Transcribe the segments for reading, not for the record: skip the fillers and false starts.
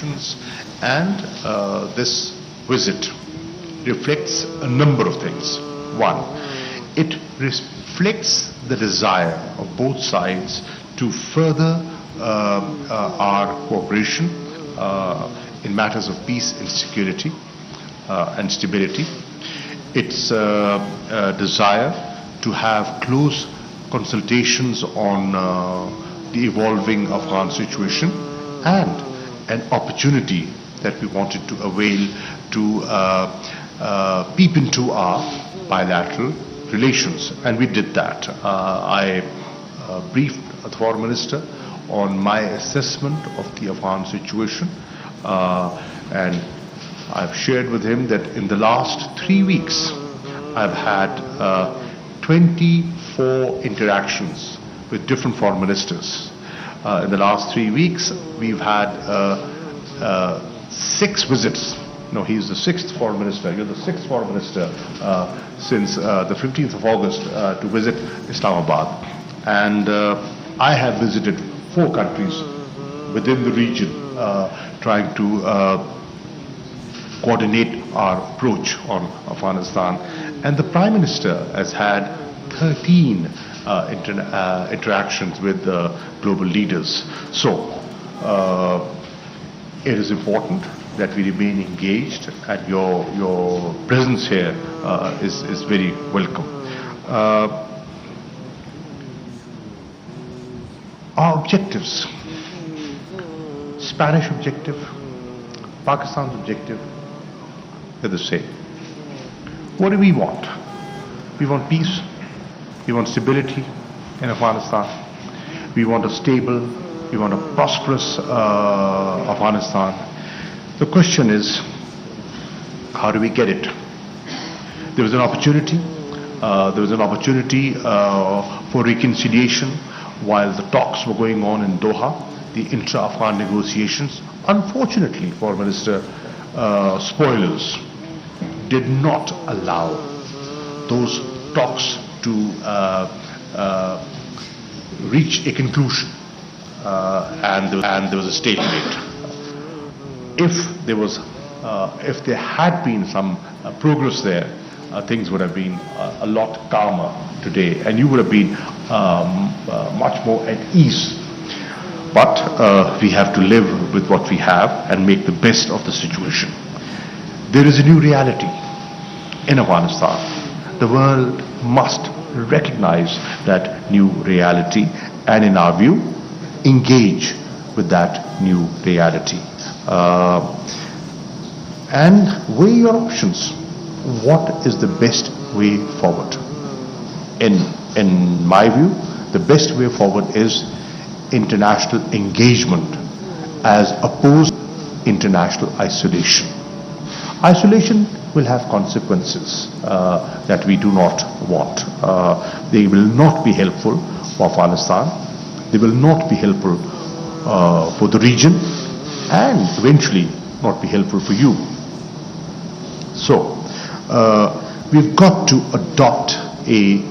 relations, and this visit reflects a number of things. One, it reflects the desire of both sides to further our cooperation in matters of peace and security and stability. Its desire to have close consultations on the evolving Afghan situation, and an opportunity that we wanted to avail to peep into our bilateral relations, and we did that. I briefed the Foreign Minister on my assessment of the Afghan situation, and I've shared with him that in the last 3 weeks I've had 24 interactions with different foreign ministers. In the last 3 weeks we've had 6 visits. No, he's the 6th foreign minister. You're the 6th foreign minister since the 15th of August to visit Islamabad. And I have visited 4 countries within the region, trying to coordinate our approach on Afghanistan. And the Prime Minister has had 13 interactions with global leaders. So it is important that we remain engaged, and your presence here is very welcome. Our objectives: Spanish objective, Pakistan's objective, they're the same. What do we want? We want peace, we want stability in Afghanistan, we want a stable, we want a prosperous Afghanistan. The question is, how do we get it? There was an opportunity. For reconciliation while the talks were going on in Doha, the intra-Afghan negotiations. Unfortunately, Foreign Minister, spoilers did not allow those talks to reach a conclusion, and there was a stalemate. If there had been some progress there, things would have been a lot calmer today, and you would have been much more at ease. But we have to live with what we have and make the best of the situation. There is a new reality in Afghanistan. The world must recognize that new reality, and in our view, engage with that new reality. And weigh your options. What is the best way forward? In my view, the best way forward is international engagement as opposed to international isolation. Isolation will have consequences that we do not want. They will not be helpful for Afghanistan. They will not be helpful for the region, and eventually not be helpful for you. So we've got to adopt a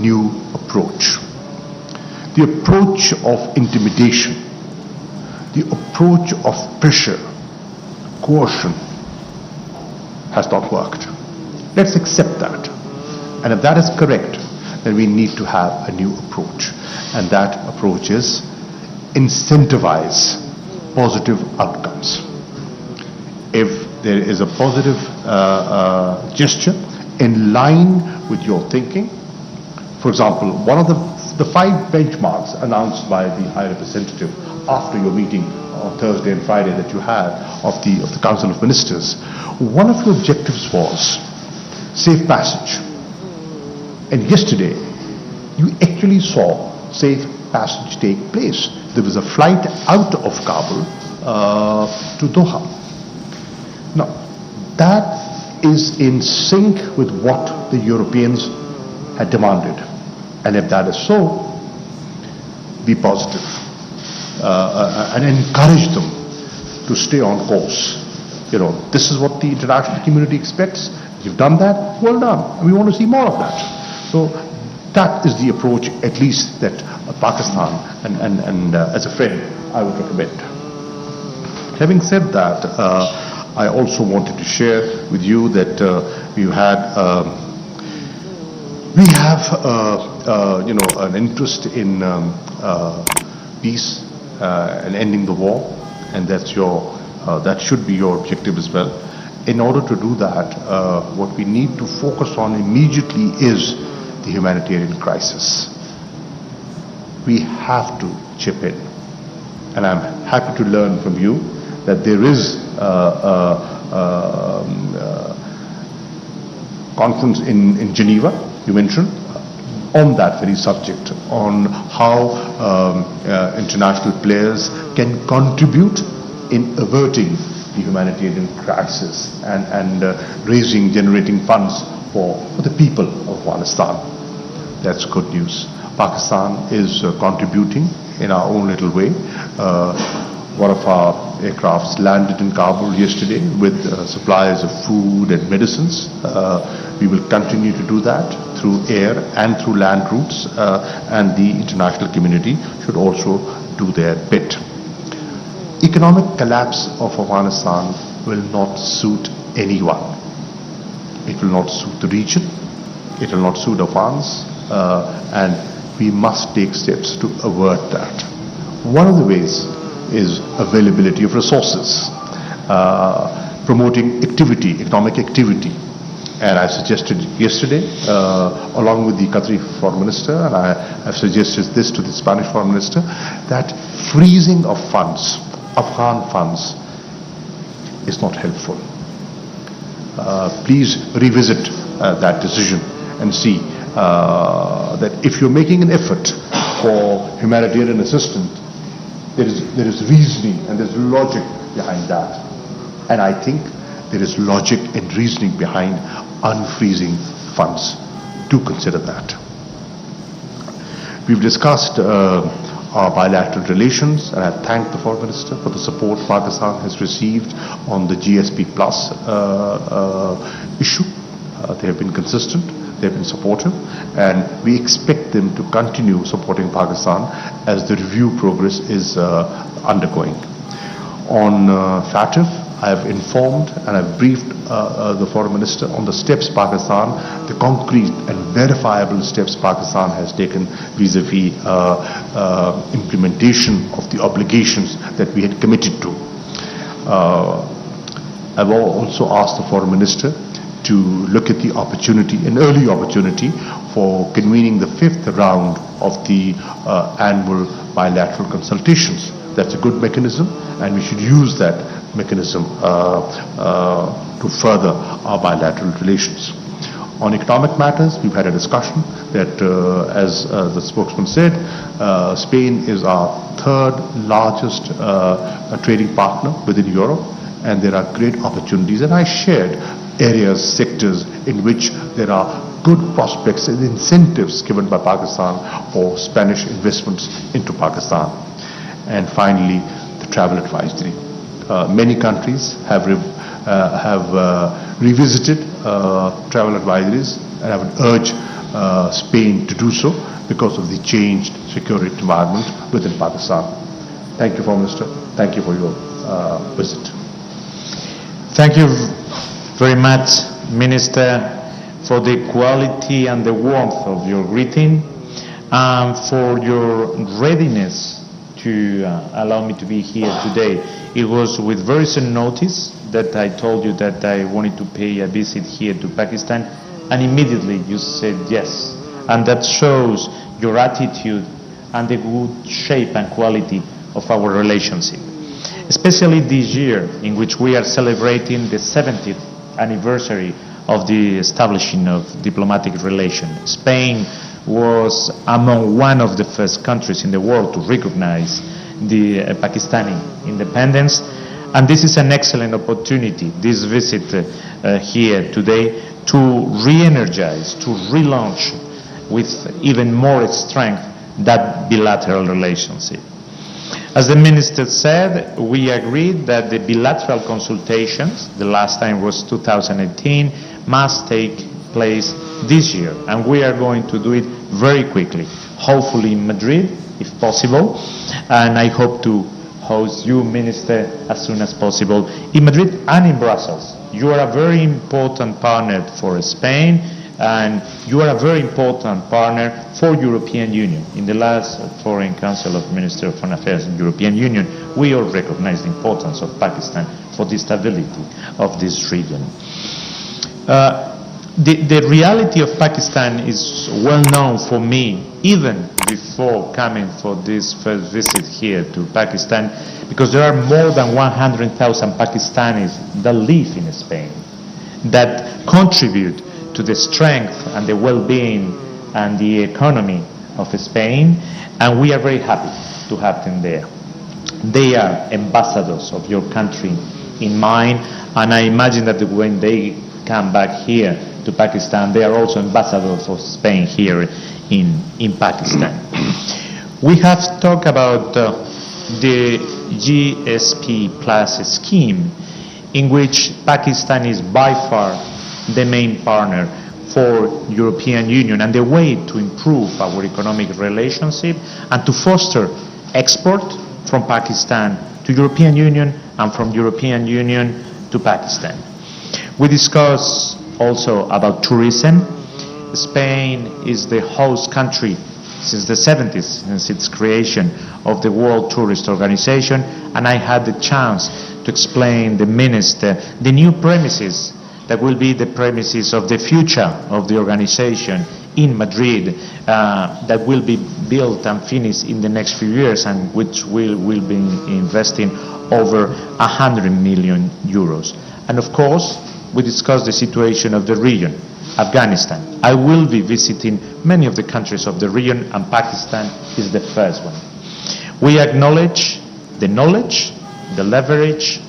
new approach. The approach of intimidation, the approach of pressure, coercion has not worked. Let's accept that. And if that is correct, then we need to have a new approach. And that approach is incentivize positive outcomes. If there is a positive gesture in line with your thinking, for example, one of the 5 benchmarks announced by the High Representative after your meeting on Thursday and Friday that you had of the Council of Ministers, one of your objectives was safe passage. And yesterday, you actually saw safe passage take place. There was a flight out of Kabul to Doha. Now, that is in sync with what the Europeans had demanded. And if that is so, be positive and encourage them to stay on course. You know, this is what the international community expects. You've done that, well done. And we want to see more of that. So that is the approach, at least, that Pakistan and as a friend, I would recommend. Having said that, I also wanted to share with you that we have an interest in peace and ending the war, and that should be your objective as well. In order to do that, what we need to focus on immediately is the humanitarian crisis. We have to chip in, and I'm happy to learn from you that there is conference in Geneva, you mentioned, on that very subject, on how international players can contribute in averting the humanitarian crisis and generating funds for the people of Afghanistan. That's good news. Pakistan is contributing in our own little way. One of our aircrafts landed in Kabul yesterday with supplies of food and medicines. We will continue to do that through air and through land routes, and the international community should also do their bit. Economic collapse of Afghanistan will not suit anyone. It will not suit the region. It will not suit Afghans, and we must take steps to avert that. One of the ways is availability of resources, promoting economic activity. And I suggested yesterday, along with the Qatari Foreign Minister, and I have suggested this to the Spanish Foreign Minister, that freezing of funds, Afghan funds, is not helpful. Please revisit that decision and see that if you're making an effort for humanitarian assistance, there is reasoning and there's logic behind that. And I think there is logic and reasoning behind unfreezing funds. Do consider that. We've discussed our bilateral relations, and I thank the Foreign Minister for the support Pakistan has received on the GSP Plus issue. They have been consistent, they have been supportive, and we expect them to continue supporting Pakistan as the review progress is undergoing. On FATF, I have informed and I've briefed the Foreign Minister on the steps the concrete and verifiable steps Pakistan has taken vis-a-vis implementation of the obligations that we had committed to. I've also asked the Foreign Minister to look at the opportunity, an early opportunity, for convening the 5th round of the annual bilateral consultations. That's a good mechanism, and we should use that mechanism to further our bilateral relations. On economic matters, we've had a discussion that, as the spokesman said, Spain is our third largest trading partner within Europe, and there are great opportunities. And I shared areas, sectors in which there are good prospects and incentives given by Pakistan for Spanish investments into Pakistan. And finally, the travel advisory. Many countries have revisited travel advisories, and I would urge Spain to do so because of the changed security environment within Pakistan. Thank you, Foreign Minister. Thank you for your visit. Thank you very much, Minister, for the quality and the warmth of your greeting, and for your readiness to allow me to be here today. It was with very soon notice that I told you that I wanted to pay a visit here to Pakistan, and immediately you said yes. And that shows your attitude and the good shape and quality of our relationship. Especially this year, in which we are celebrating the 70th anniversary of the establishing of diplomatic relations. Spain was among one of the first countries in the world to recognize the Pakistani independence, and this is an excellent opportunity, this visit here today, to re-energize, to relaunch with even more strength that bilateral relationship. As the Minister said, we agreed that the bilateral consultations, the last time was 2018, must take place this year, and we are going to do it very quickly, hopefully in Madrid, if possible, and I hope to host you, Minister, as soon as possible in Madrid and in Brussels. You are a very important partner for Spain, and you are a very important partner for European Union. In the last Foreign Council of Ministers of Foreign Affairs in European Union, we all recognize the importance of Pakistan for the stability of this region. The reality of Pakistan is well known for me even before coming for this first visit here to Pakistan, because there are more than 100,000 Pakistanis that live in Spain, that contribute to the strength and the well-being and the economy of Spain, and we are very happy to have them there. They are ambassadors of your country in mind, and I imagine that when they come back here to Pakistan, they are also ambassadors of Spain here in Pakistan. We have talked about the GSP Plus scheme, in which Pakistan is by far the main partner for European Union, and the way to improve our economic relationship and to foster export from Pakistan to European Union and from European Union to Pakistan. We discuss also about tourism. Spain is the host country since the 70s, since its creation of the World Tourist Organization, and I had the chance to explain the Minister the new premises that will be the premises of the future of the organization in Madrid, that will be built and finished in the next few years, and which will be investing over 100 million euros. And of course, we discussed the situation of the region, Afghanistan. I will be visiting many of the countries of the region, and Pakistan is the first one. We acknowledge the knowledge, the leverage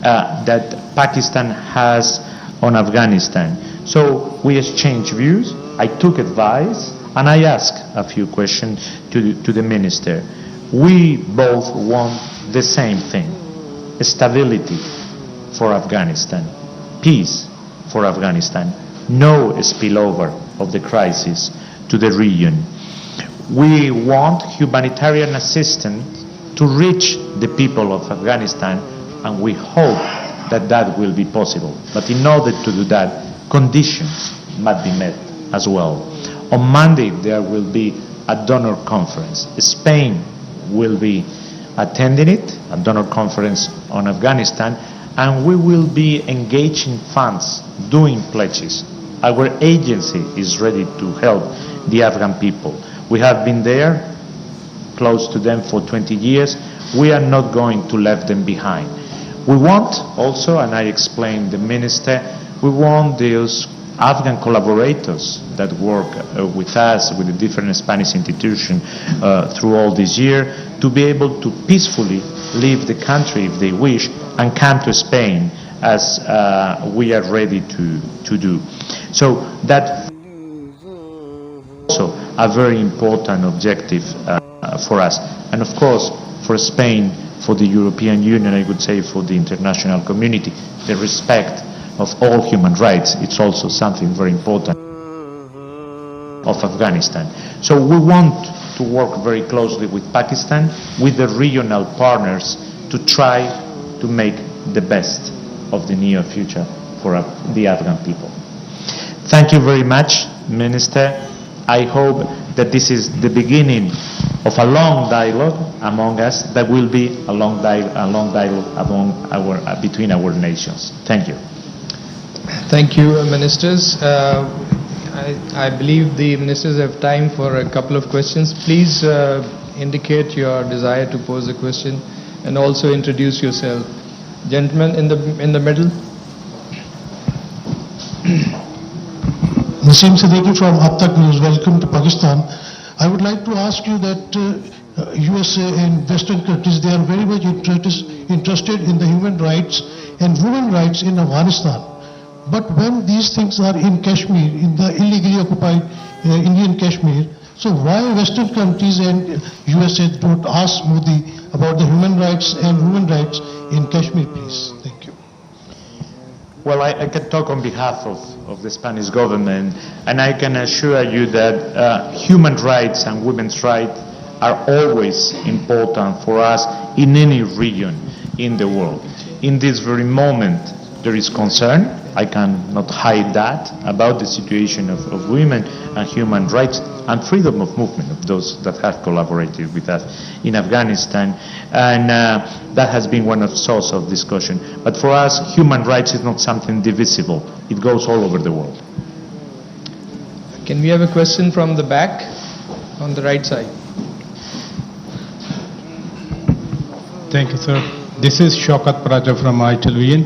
that Pakistan has on Afghanistan. So we exchange views, I took advice, and I asked a few questions to the Minister. We both want the same thing: stability for Afghanistan, peace for Afghanistan, no spillover of the crisis to the region. We want humanitarian assistance to reach the people of Afghanistan, and we hope that that will be possible. But in order to do that, conditions must be met as well. On Monday there will be a donor conference. Spain will be attending it, a donor conference on Afghanistan, and we will be engaging funds, doing pledges. Our agency is ready to help the Afghan people. We have been there, close to them for 20 years. We are not going to leave them behind. We want also, and I explained the Minister, we want those Afghan collaborators that work with us, with the different Spanish institutions through all this year, to be able to peacefully leave the country if they wish and come to Spain, as we are ready to do. So that also a very important objective for us. And of course, for Spain, for the European Union, I would say for the international community, the respect of all human rights, it's also something very important of Afghanistan. So we want to work very closely with Pakistan, with the regional partners, to try to make the best of the near future for the Afghan people. Thank you very much, Minister. I hope that this is the beginning of a long dialogue among us, that will be a long dialogue between our nations. Thank you. Thank you, Ministers. I believe the Ministers have time for a couple of questions. Please indicate your desire to pose a question and also introduce yourself. Gentleman in the middle. Naseem Siddiqui from Ab Tak News. Welcome to Pakistan. I would like to ask you that USA and Western countries, they are very much interested in the human rights and women rights in Afghanistan. But when these things are in Kashmir, in the illegally occupied Indian Kashmir, so why Western countries and USA don't ask Modi about the human rights and women rights in Kashmir, please? Thank you. Well, I can talk on behalf of the Spanish government, and I can assure you that human rights and women's rights are always important for us in any region in the world. In this very moment, there is concern, I cannot hide that, about the situation of women and human rights and freedom of movement of those that have collaborated with us in Afghanistan. And that has been one of the sources of discussion. But for us, human rights is not something divisible. It goes all over the world. Can we have a question from the back on the right side? Thank you, sir. This is Shaukat Paraja from iTelevision,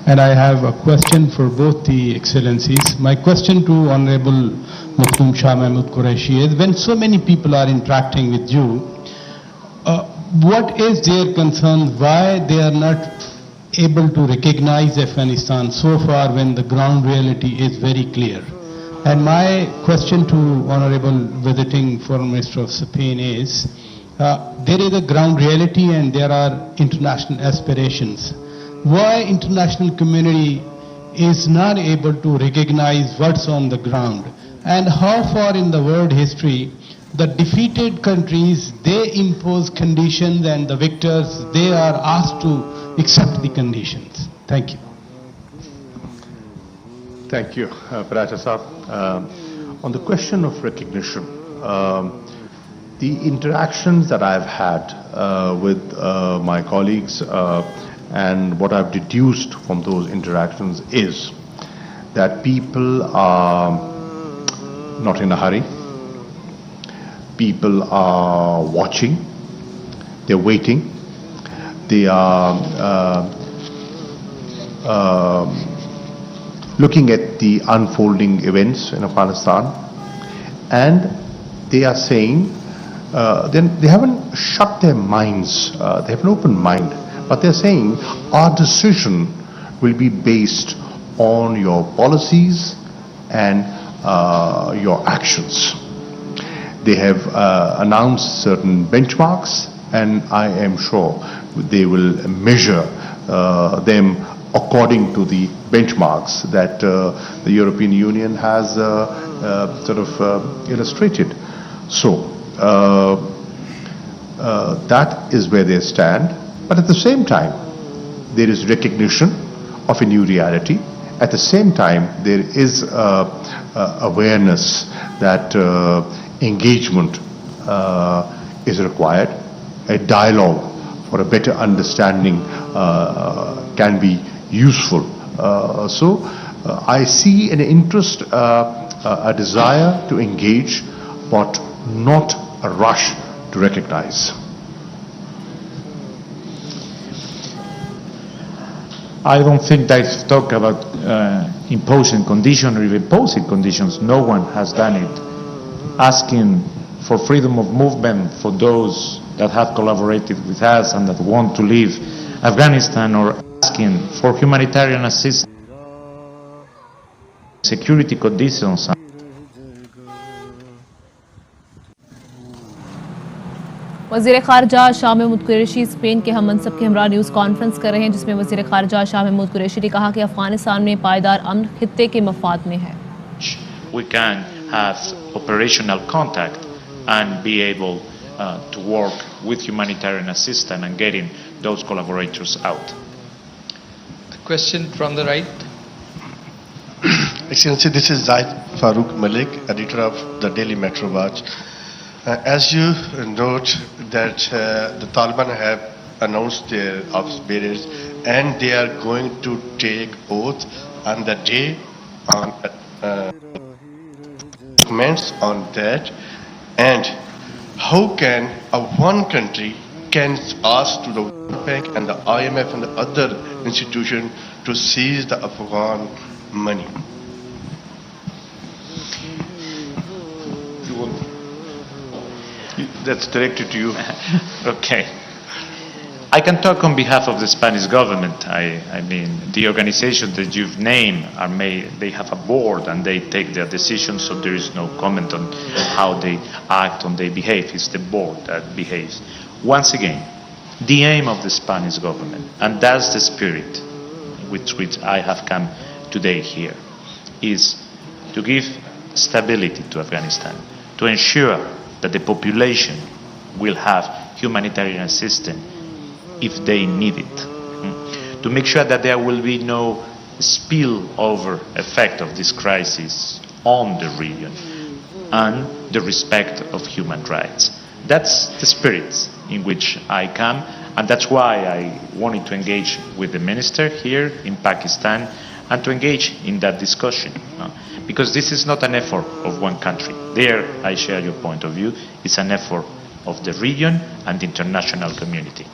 and I have a question for both the excellencies. My question to Honorable Mukhtum Shah Mehmood Qureshi is, when so many people are interacting with you, what is their concern, why they are not able to recognize Afghanistan so far when the ground reality is very clear? And my question to Honorable Visiting Foreign Minister of Spain is, there is a ground reality and there are international aspirations. Why international community is not able to recognize what's on the ground? And how far in the world history the defeated countries, they impose conditions and the victors, they are asked to accept the conditions? Thank you. Thank you, Paraja Saab. On the question of recognition, the interactions that I've had with my colleagues and what I've deduced from those interactions is that people are not in a hurry. People are watching. They're waiting. They are looking at the unfolding events in Afghanistan, and they are saying, they haven't shut their minds, they have an open mind, but they're saying our decision will be based on your policies and your actions. They have announced certain benchmarks, and I am sure they will measure them according to the benchmarks that the European Union has illustrated. So that is where they stand. But at the same time, there is recognition of a new reality. At the same time, there is awareness that engagement is required. A dialogue for a better understanding can be useful. So I see an interest, a desire to engage, but not a rush to recognize. I don't think that talk about imposing conditions or even imposing conditions. No one has done it. Asking for freedom of movement for those that have collaborated with us and that want to leave Afghanistan, or asking for humanitarian assistance, security conditions. वज़ीर ख़ारजा Shah Mahmood Qureshi Spain के हम मनसब के हमरा news conference कर रहे हैं, जिसमें वज़ीर ख़ारजा शाह महमूद कुरैशी ने कहा कि अफगानिस्तान में पायदार अमन खित्ते के मफाद में है. We can have operational contact and be able to work with humanitarian assistance and getting those collaborators out. A question from the right. Excellency, this is Zaid Farooq Malik, editor of the Daily Metro Watch. As you note that the Taliban have announced their arms bearers and they are going to take oath on the day on comments on that, and how can one country can ask to the World Bank and the IMF and the other institutions to seize the Afghan money? That's directed to you. Okay. I can talk on behalf of the Spanish government. I mean, the organizations that you've named are made, they have a board and they take their decisions, so there is no comment on how they act and they behave. It's the board that behaves. Once again, the aim of the Spanish government, and that's the spirit with which I have come today here, is to give stability to Afghanistan, to ensure that the population will have humanitarian assistance if they need it. To make sure that there will be no spillover effect of this crisis on the region and the respect of human rights. That's the spirit in which I come, and that's why I wanted to engage with the minister here in Pakistan and to engage in that discussion. Because this is not an effort of one country. There, I share your point of view, it's an effort of the region and the international community.